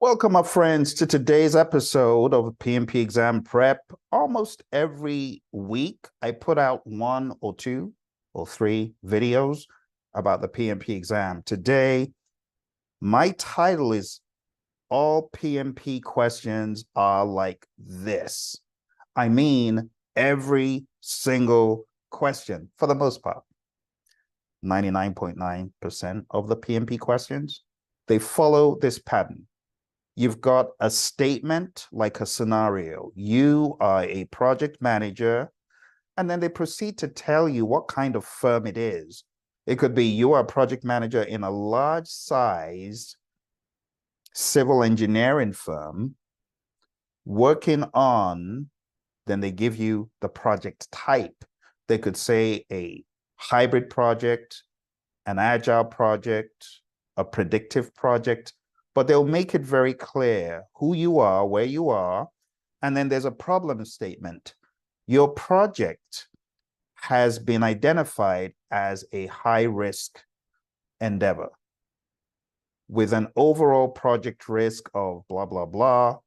Welcome, my friends, to today's episode of PMP Exam Prep. Almost every week, I put out one or two or three videos about the PMP exam. Today, my title is All PMP Questions Are Like This. I mean, every single question, for the most part. 99.9% of the PMP questions, they follow this pattern. You've got a statement like a scenario. You are a project manager, and then they proceed to tell you what kind of firm it is. It could be you are a project manager in a large size civil engineering firm working on, then they give you the project type. They could say a hybrid project, an agile project, a predictive project, but they'll make it very clear who you are, where you are, and then there's a problem statement. Your project has been identified as a high-risk endeavor with an overall project risk of blah, blah, blah.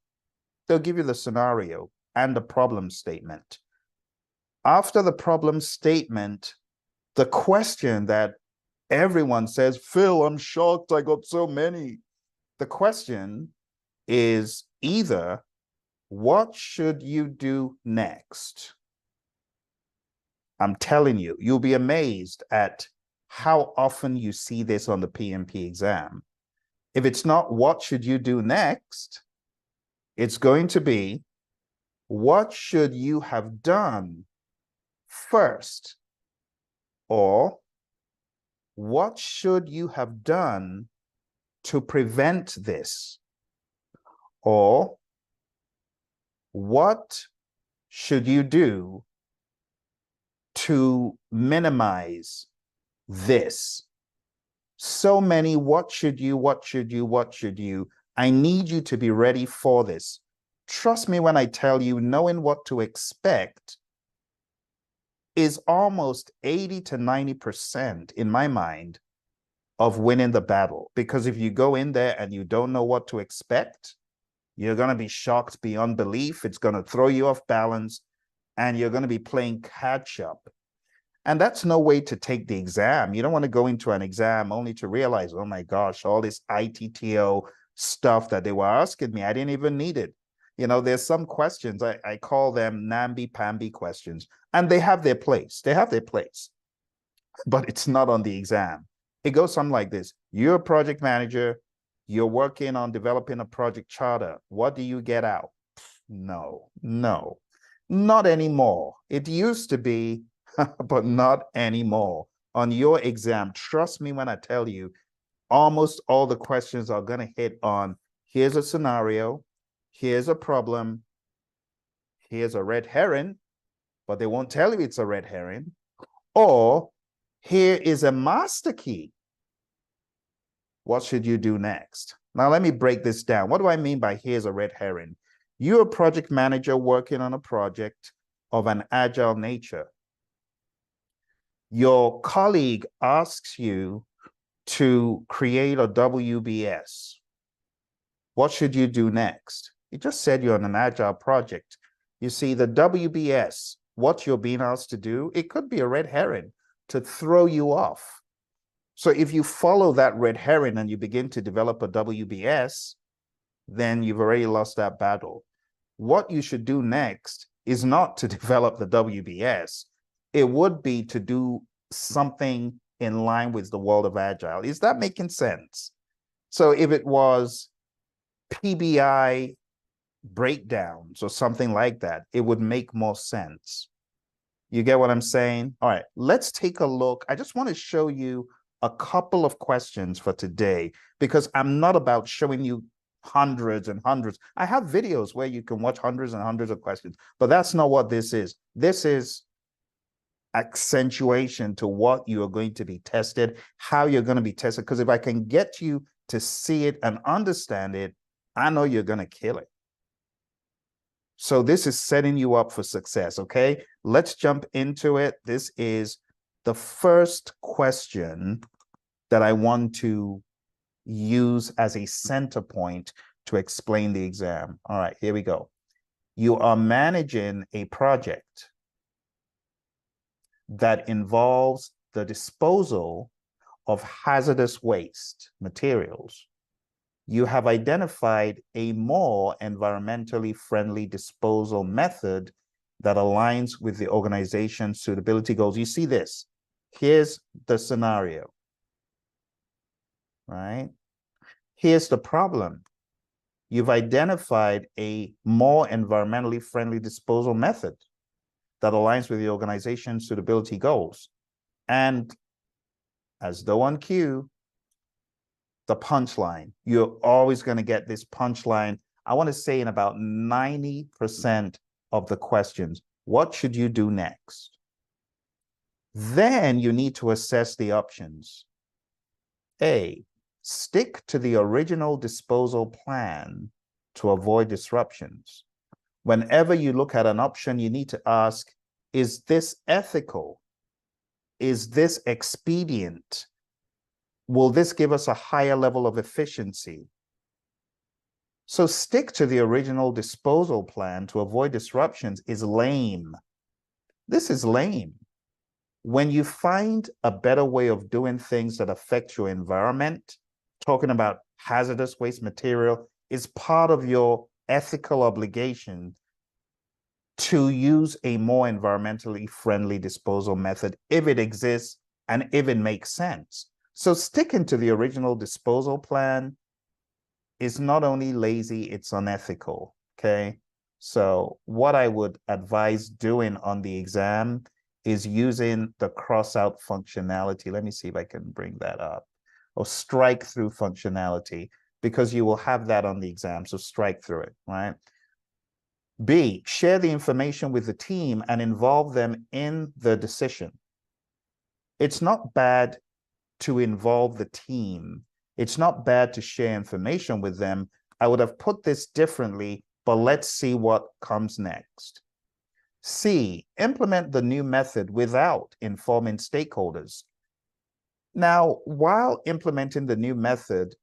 They'll give you the scenario and the problem statement. After the problem statement, the question that everyone says, Phil, I'm shocked I got so many. The question is either, what should you do next? I'm telling you, you'll be amazed at how often you see this on the PMP exam. If it's not what should you do next, it's going to be what should you have done first? Or what should you have done to prevent this? Or what should you do to minimize this? So many, what should you, what should you, what should you? I need you to be ready for this. Trust me when I tell you, knowing what to expect is almost 80 to 90% in my mind of winning the battle. Because if you go in there and you don't know what to expect, you're going to be shocked beyond belief. It's going to throw you off balance, and you're going to be playing catch up. And that's no way to take the exam. You don't want to go into an exam only to realize, oh my gosh, all this ITTO stuff that they were asking me, I didn't even need it. You know, there's some questions, I call them namby-pamby questions, and they have their place. They have their place, but it's not on the exam. It goes something like this. You're a project manager. You're working on developing a project charter. What do you get out? No, not anymore. It used to be, but not anymore. On your exam, trust me when I tell you, almost all the questions are going to hit on, here's a scenario, here's a problem, here's a red herring, but they won't tell you it's a red herring, or here is a master key. What should you do next? Now, let me break this down. What do I mean by here's a red herring? You're a project manager working on a project of an agile nature. Your colleague asks you to create a WBS. What should you do next? You just said you're on an agile project. You see, the WBS, what you're being asked to do, it could be a red herring to throw you off. So if you follow that red herring and you begin to develop a WBS, then you've already lost that battle. What you should do next is not to develop the WBS. It would be to do something in line with the world of agile. Is that making sense? So if it was PBI breakdowns or something like that, it would make more sense. You get what I'm saying? All right, let's take a look. I just want to show you a couple of questions for today, because I'm not about showing you hundreds and hundreds. I have videos where you can watch hundreds and hundreds of questions, but that's not what this is. This is accentuation to what you are going to be tested, how you're going to be tested. Because if I can get you to see it and understand it, I know you're going to kill it. So this is setting you up for success, okay? Let's jump into it. This is the first question that I want to use as a center point to explain the exam. All right, here we go. You are managing a project that involves the disposal of hazardous waste materials. You have identified a more environmentally friendly disposal method that aligns with the organization's suitability goals. You see this. Here's the scenario, right? Here's the problem. You've identified a more environmentally friendly disposal method that aligns with the organization's suitability goals. And as though on cue, the punchline. You're always going to get this punchline. I want to say in about 90% of the questions, what should you do next? Then you need to assess the options. A, stick to the original disposal plan to avoid disruptions. Whenever you look at an option, you need to ask, is this ethical? Is this expedient? Will this give us a higher level of efficiency? So stick to the original disposal plan to avoid disruptions is lame. This is lame. When you find a better way of doing things that affect your environment, talking about hazardous waste material is part of your ethical obligation to use a more environmentally friendly disposal method if it exists and if it makes sense. So sticking to the original disposal plan is not only lazy, it's unethical, okay? So what I would advise doing on the exam is using the cross-out functionality. Let me see if I can bring that up. Or strike through functionality, because you will have that on the exam, so strike through it, right? B, share the information with the team and involve them in the decision. It's not bad to involve the team. It's not bad to share information with them. I would have put this differently, but let's see what comes next. C, implement the new method without informing stakeholders. Now, while implementing the new method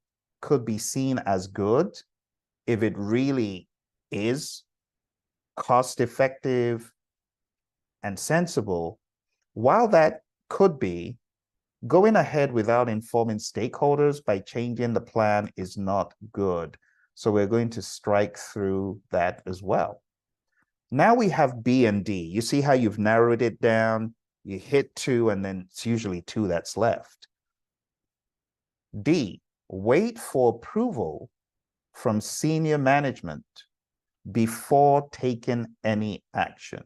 could be seen as good, if it really is cost-effective and sensible, while that could be, going ahead without informing stakeholders by changing the plan is not good. So we're going to strike through that as well. Now we have B and D. You see how you've narrowed it down? You hit 2, and then it's usually 2 that's left. D, wait for approval from senior management before taking any action.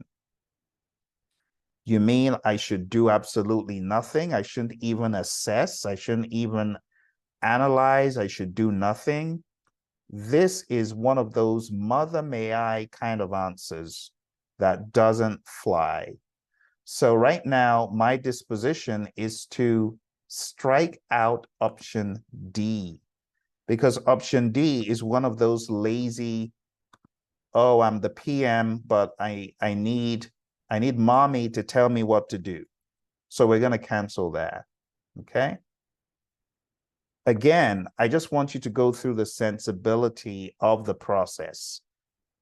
You mean I should do absolutely nothing? I shouldn't even assess? I shouldn't even analyze? I should do nothing? This is one of those mother may I kind of answers that doesn't fly. So right now, my disposition is to strike out option D, because option D is one of those lazy, oh, I'm the PM, but I need mommy to tell me what to do. So we're going to cancel that, okay? Again, I just want you to go through the sensibility of the process.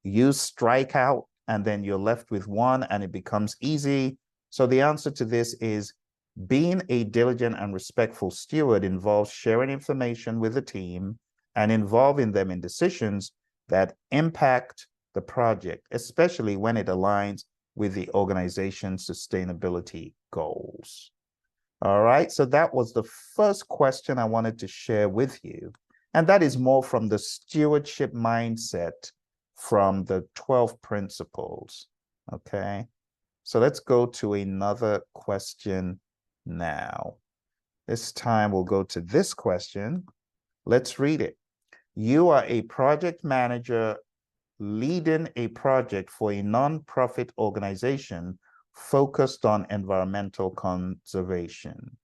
You strike out, and then you're left with 1, and it becomes easy. So the answer to this is being a diligent and respectful steward involves sharing information with the team and involving them in decisions that impact the project, especially when it aligns with the organization's sustainability goals. All right, so that was the first question I wanted to share with you. And that is more from the stewardship mindset from the 12 principles, okay? So let's go to another question now. This time we'll go to this question. Let's read it. You are a project manager leading a project for a nonprofit organization focused on environmental conservation.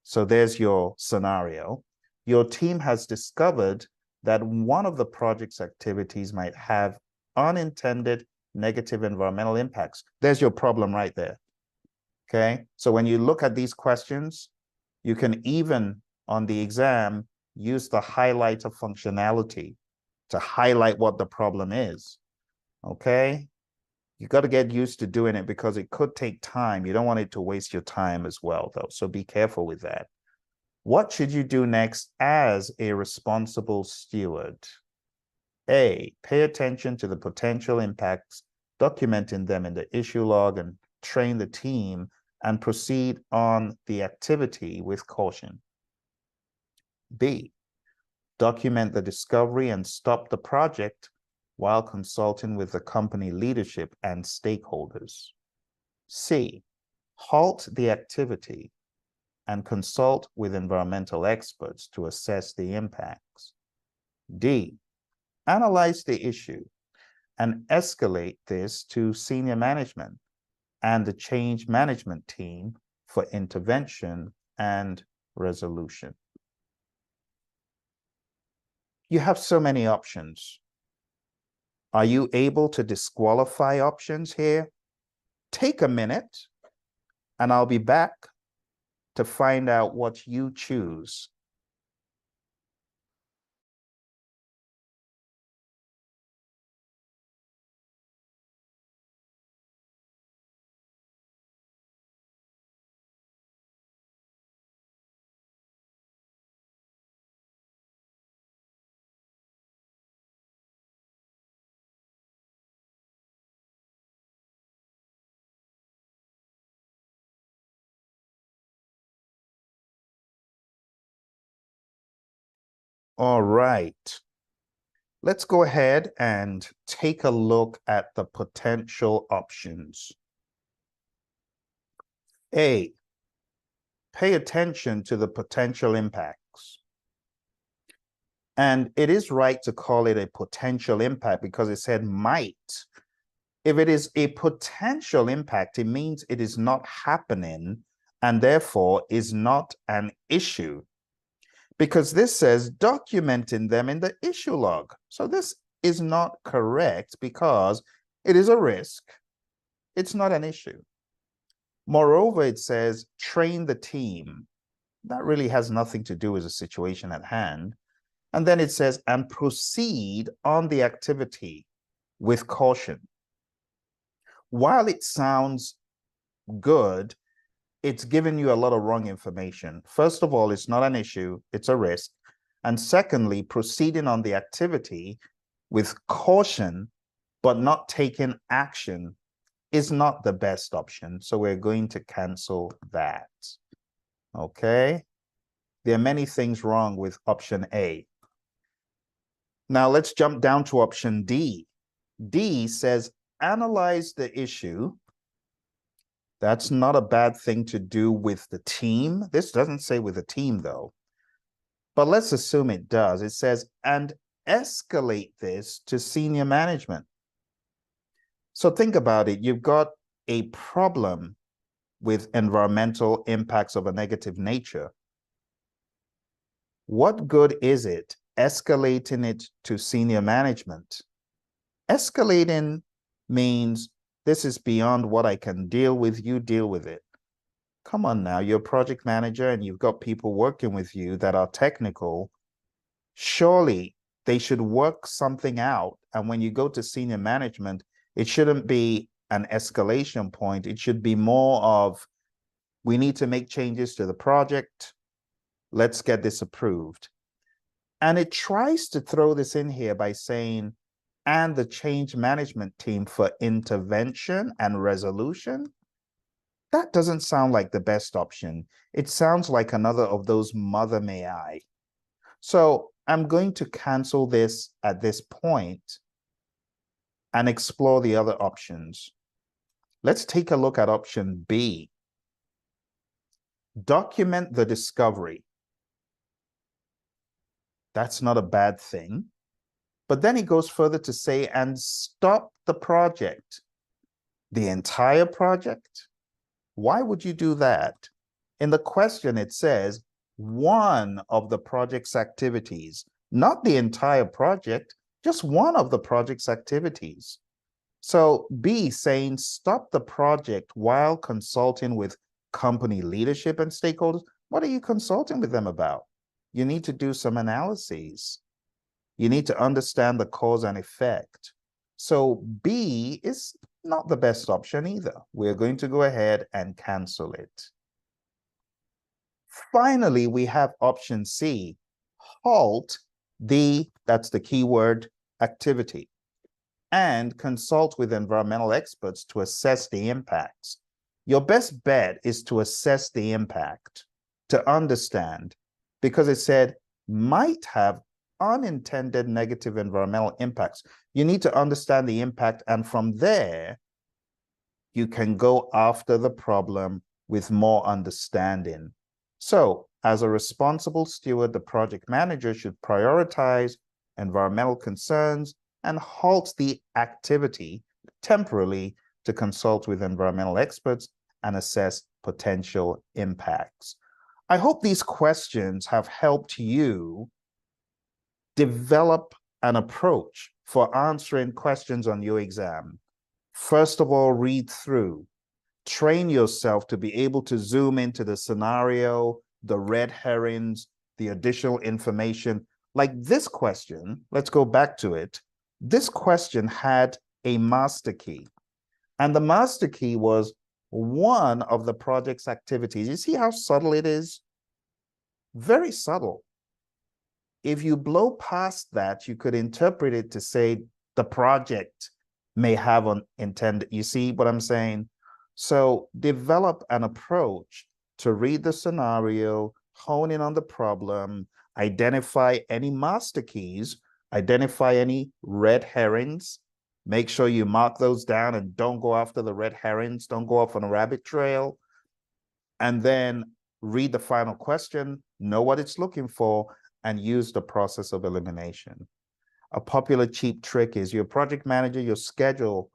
So there's your scenario. Your team has discovered that one of the project's activities might have unintended negative environmental impacts. There's your problem right there. Okay, so when you look at these questions, you can even on the exam use the highlighter functionality to highlight what the problem is. Okay? You got to get used to doing it because it could take time. You don't want it to waste your time as well, though. So be careful with that. What should you do next as a responsible steward? A, pay attention to the potential impacts, documenting them in the issue log, and train the team and proceed on the activity with caution. B, document the discovery and stop the project while consulting with the company leadership and stakeholders. C, halt the activity and consult with environmental experts to assess the impacts. D, analyze the issue and escalate this to senior management and the change management team for intervention and resolution. You have so many options. Are you able to disqualify options here? Take a minute and I'll be back to find out what you choose. All right. Let's go ahead and take a look at the potential options. A, pay attention to the potential impacts. And it is right to call it a potential impact because it said might. If it is a potential impact, it means it is not happening and therefore is not an issue. Because this says documenting them in the issue log. So this is not correct because it is a risk. It's not an issue. Moreover, it says train the team. That really has nothing to do with the situation at hand. And then it says, and proceed on the activity with caution. While it sounds good, it's giving you a lot of wrong information. First of all, it's not an issue, it's a risk. And secondly, proceeding on the activity with caution, but not taking action is not the best option. So we're going to cancel that. Okay? There are many things wrong with option A. Now let's jump down to option D. D says, analyze the issue. That's not a bad thing to do with the team. This doesn't say with the team though, but let's assume it does. It says, and escalate this to senior management. So think about it. You've got a problem with environmental impacts of a negative nature. What good is it escalating it to senior management? Escalating means this is beyond what I can deal with, you deal with it. Come on now, you're a project manager and you've got people working with you that are technical. Surely they should work something out. And when you go to senior management, it shouldn't be an escalation point. It should be more of, we need to make changes to the project. Let's get this approved. And it tries to throw this in here by saying, and the change management team for intervention and resolution. That doesn't sound like the best option. It sounds like another of those mother may I. So I'm going to cancel this at this point and explore the other options. Let's take a look at option B. Document the discovery. That's not a bad thing. But then he goes further to say, and stop the project. The entire project? Why would you do that? In the question, it says one of the project's activities, not the entire project, just one of the project's activities. So B, saying stop the project while consulting with company leadership and stakeholders. What are you consulting with them about? You need to do some analyses. You need to understand the cause and effect. So B is not the best option either. We're going to go ahead and cancel it. Finally, we have option C, halt that's the keyword, activity, and consult with environmental experts to assess the impacts. Your best bet is to assess the impact, to understand, because it said might have unintended negative environmental impacts. You need to understand the impact, and from there, you can go after the problem with more understanding. So, as a responsible steward, the project manager should prioritize environmental concerns and halt the activity temporarily to consult with environmental experts and assess potential impacts. I hope these questions have helped you develop an approach for answering questions on your exam. First of all, read through. Train yourself to be able to zoom into the scenario, the red herrings, the additional information. Like this question, let's go back to it. This question had a master key, and the master key was one of the project's activities. You see how subtle it is? Very subtle. If you blow past that, you could interpret it to say the project may have an intended. You see what I'm saying? So develop an approach to read the scenario, hone in on the problem, identify any master keys, identify any red herrings, make sure you mark those down and don't go after the red herrings, don't go off on a rabbit trail, and then read the final question, know what it's looking for, and use the process of elimination. A popular cheap trick is your project manager, your schedule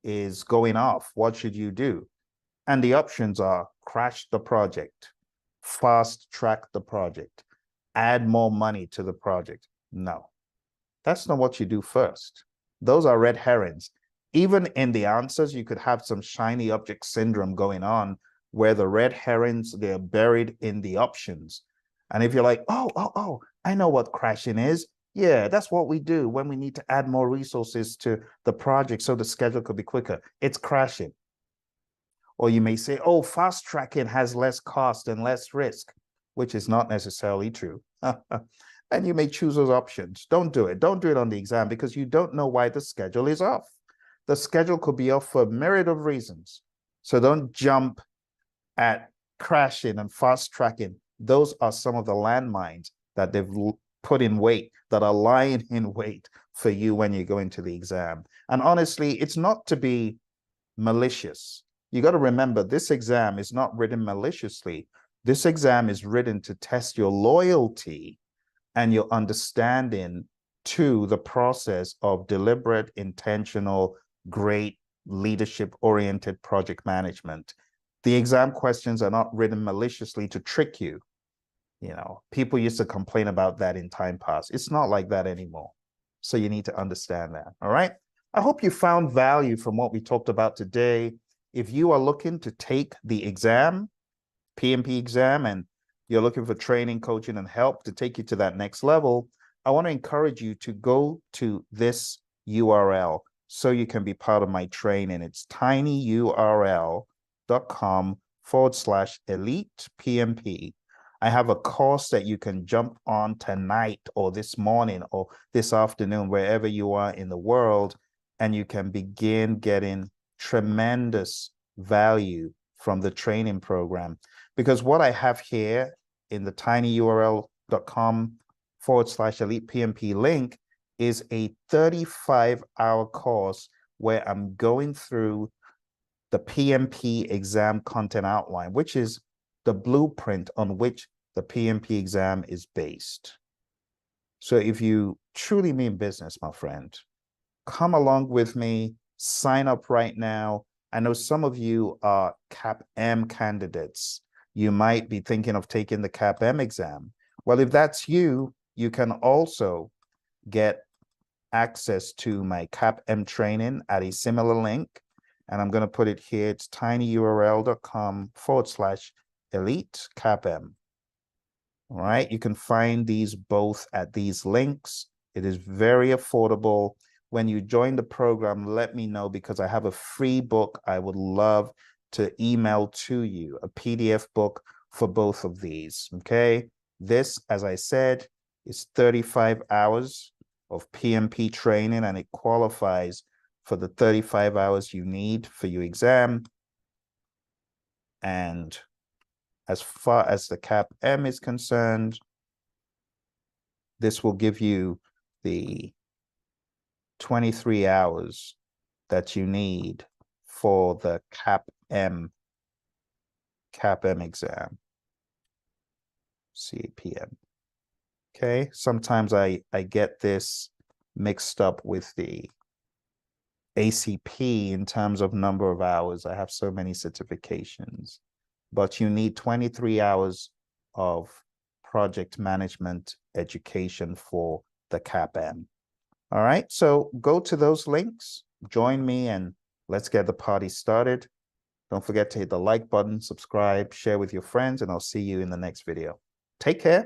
is going off. What should you do? And the options are crash the project, fast track the project, add more money to the project. No, that's not what you do first. Those are red herrings. Even in the answers, you could have some shiny object syndrome going on where the red herrings, they're buried in the options. And if you're like, oh, I know what crashing is. Yeah, that's what we do when we need to add more resources to the project so the schedule could be quicker. It's crashing. Or you may say, oh, fast tracking has less cost and less risk, which is not necessarily true. And you may choose those options. Don't do it. Don't do it on the exam because you don't know why the schedule is off. The schedule could be off for a myriad of reasons. So don't jump at crashing and fast tracking. Those are some of the landmines that they've put in wait, that are lying in wait for you when you go into the exam. And honestly, it's not to be malicious. You got to remember, this exam is not written maliciously. This exam is written to test your loyalty and your understanding to the process of deliberate, intentional, great leadership-oriented project management. The exam questions are not written maliciously to trick you. You know, people used to complain about that in time past. It's not like that anymore. So you need to understand that, all right? I hope you found value from what we talked about today. If you are looking to take the exam, PMP exam, and you're looking for training, coaching, and help to take you to that next level, I want to encourage you to go to this URL so you can be part of my training. It's tinyurl.com/elite PMP. I have a course that you can jump on tonight or this morning or this afternoon, wherever you are in the world, and you can begin getting tremendous value from the training program. Because what I have here in the tinyurl.com/elite PMP link is a 35-hour course where I'm going through the PMP exam content outline, which is the blueprint on which the PMP exam is based. So if you truly mean business, my friend, come along with me, sign up right now. I know some of you are CAPM candidates. You might be thinking of taking the CAPM exam. Well, if that's you, you can also get access to my CAPM training at a similar link. And I'm going to put it here. It's tinyurl.com/elite CAPM. All right, you can find these both at these links. It is very affordable. When you join the program, let me know, because I have a free book I would love to email to you, a PDF book for both of these, okay? This, as I said, is 35 hours of PMP training, and it qualifies for the 35 hours you need for your exam. And as far as the CAP-M is concerned, this will give you the 23 hours that you need for the CAP-M exam, CAPM. Okay, sometimes I get this mixed up with the ACP in terms of number of hours. I have so many certifications, but you need 23 hours of project management education for the CAP-M. All right, so go to those links, join me, and let's get the party started. Don't forget to hit the like button, subscribe, share with your friends, and I'll see you in the next video. Take care.